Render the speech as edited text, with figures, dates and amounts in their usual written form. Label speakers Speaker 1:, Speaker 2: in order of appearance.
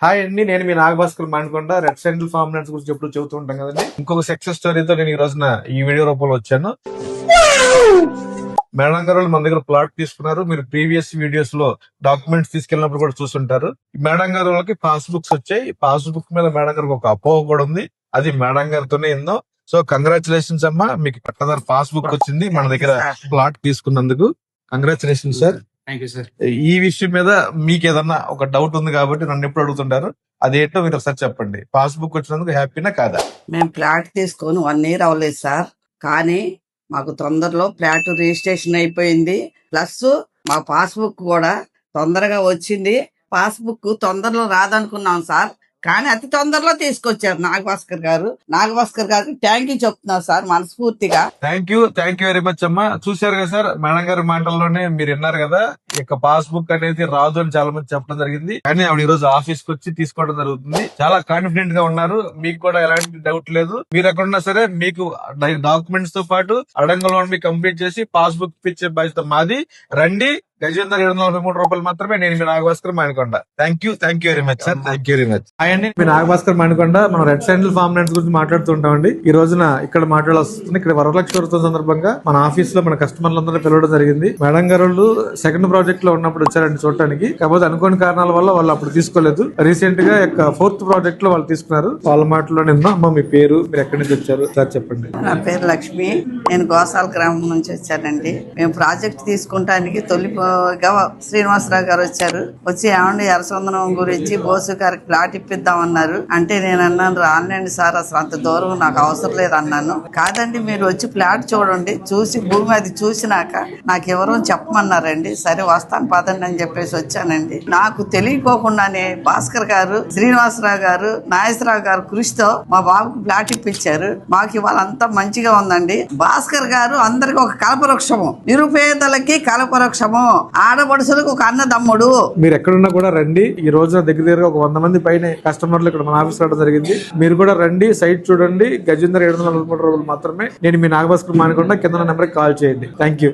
Speaker 1: Hi అండి, నేను మీ నాగభాస్కర్ మానుకొండ. రెడ్ సెంట్రల్ ఫార్మినెన్స్ గురించి ఎప్పుడు చెబుతూ ఉంటాం కదండి. ఇంకొక సక్సెస్ స్టోరీతో నేను ఈ రోజున ఈ వీడియో రూపంలో వచ్చాను. మేడం గారు మన దగ్గర ప్లాట్ తీసుకున్నారు. మీరు ప్రీవియస్ వీడియోస్ లో డాక్యుమెంట్స్ తీసుకెళ్ళినప్పుడు కూడా చూస్తుంటారు. మేడం గారు వాళ్ళకి పాస్బుక్స్ వచ్చాయి. పాస్బుక్ మీద మేడం గారికి ఒక అపోహ కూడా ఉంది. అది మేడం గారితోనే ఏందో. సో కంగ్రాచులేషన్స్ అమ్మా, మీకు పట్టదారు పాస్బుక్ వచ్చింది మన దగ్గర ప్లాట్ తీసుకున్నందుకు. Congratulations sir. ఈ విషయం మీద మీకు ఏదన్నా ఒక డౌట్ ఉంది కాబట్టి నన్ను ఎప్పుడు అడుగుతుంటారు, అదేంటో మీరు ఒకసారి చెప్పండి. పాస్బుక్ వచ్చినందుకు హ్యాపీనా కాదా?
Speaker 2: మేము ఫ్లాట్ తీసుకొని 1 year అవ్వలేదు సార్, కానీ మాకు తొందరలో ఫ్లాట్ రిజిస్ట్రేషన్ అయిపోయింది. ప్లస్ మా పాస్బుక్ కూడా తొందరగా వచ్చింది. పాస్బుక్ తొందరలో రాదనుకున్నాం సార్, కానీ అతి తొందరలో తీసుకొచ్చారు నాగభాస్కర్ గారు. నాగభాస్కర్ గారికి థ్యాంక్ యూ చెప్తున్నారు సార్ మనస్ఫూర్తిగా.
Speaker 1: థ్యాంక్ యూ వెరీ మచ్ అమ్మా. చూశారు కదా సార్, మేడం గారి మాటల్లోనే మీరు విన్నారు కదా, ఇక పాస్బుక్ అనేది రాదు అని చాలా మంది చెప్పడం జరిగింది. కానీ ఆవిడ ఈ రోజు ఆఫీస్ కి వచ్చి తీసుకోవడం జరుగుతుంది. చాలా కాన్ఫిడెంట్ గా ఉన్నారు. మీకు కూడా ఎలాంటి డౌట్ లేదు. మీరు ఎక్కడున్నా సరే మీకు డాక్యుమెంట్స్ తో పాటు అడంగంలో మీకు కంప్లీట్ చేసి పాస్బుక్ ఇచ్చే బాధ్యత మాది. రండి. గజేందర్ 743 రూపాయలు మాత్రమే. నేను మీ Nagabhaskar Manukonda. Thank you very much sir. Thank you very much. అండి, మీ నాగభాస్కర్ మానుకొండ. మనం రెడ్ సెంట్రల్ ఫార్మినెన్స్ గురించి మాట్లాడుతుంటామండి. ఈ రోజున ఇక్కడ మాట్లాడాల్సింది. ఇక్కడ వరలక్ష్మి వ్రతం సందర్భంగా మన ఆఫీస్ లో మన కస్టమర్లందరూ పిలవడం జరిగింది. మేడం గారు వాళ్ళు సెకండ్ ప్రాజెక్ట్ లో ఉన్నప్పుడు వచ్చారండి చూడటానికి. కాకపోతే అనుకోని కారణాల వల్ల వాళ్ళు అప్పుడు తీసుకోలేదు. రీసెంట్ గా 4th ప్రాజెక్ట్ లో వాళ్ళు తీసుకున్నారు. వాళ్ళ మాటలో నిన్న అమ్మ మీ పేరు, మీరు ఎక్కడి నుంచి వచ్చారు సార్ చెప్పండి.
Speaker 2: నా పేరు లక్ష్మి, నేను గోసాల గ్రామం నుంచి వచ్చానండి. మేము ప్రాజెక్ట్ తీసుకుంటానికి తొలిగా శ్రీనివాసరావు గారు వచ్చారు. వచ్చి ఏమండి ఎర్రచందనం గురించి బోసు గారికి ప్లాట్ ఇప్పిద్దామన్నారు. అంటే నేను అన్నాను, రానండి సార్, అసలు అంత దూరం నాకు అవసరం లేదు అన్నాను. కాదండి, మీరు వచ్చి ప్లాట్ చూడండి, చూసి భూమి అది చూసినాక నాకు ఎవరో చెప్పమన్నారండి. సరే వస్తాను పదండి అని చెప్పేసి వచ్చానండి. నాకు తెలియకోకుండానే భాస్కర్ గారు, శ్రీనివాసరావు గారు, నాగేశ్వరరావు గారు కృషితో మా బాబుకి ప్లాట్ ఇప్పించారు. మాకు ఇవాళ అంతా మంచిగా ఉందండి. భాస్కర్ గారు అందరికి ఒక కల్పవృక్షము, నిరుపేదలకి కల్పవృక్షము, ఆడపడుసులకు ఒక అన్నదమ్ముడు.
Speaker 1: మీరు ఎక్కడున్నా కూడా రండి. ఈ రోజున దగ్గర ఒక 100 మంది పైన కస్టమర్లు ఇక్కడ మన ఆఫీస్ రావడం జరిగింది. మీరు కూడా రండి, సైట్ చూడండి. గజేందర్ 743 రూపాయలు మాత్రమే. నేను మీ నాగభాస్కర్ మానుకొండ. కింద నెంబర్కి కాల్ చేయండి. Thank you.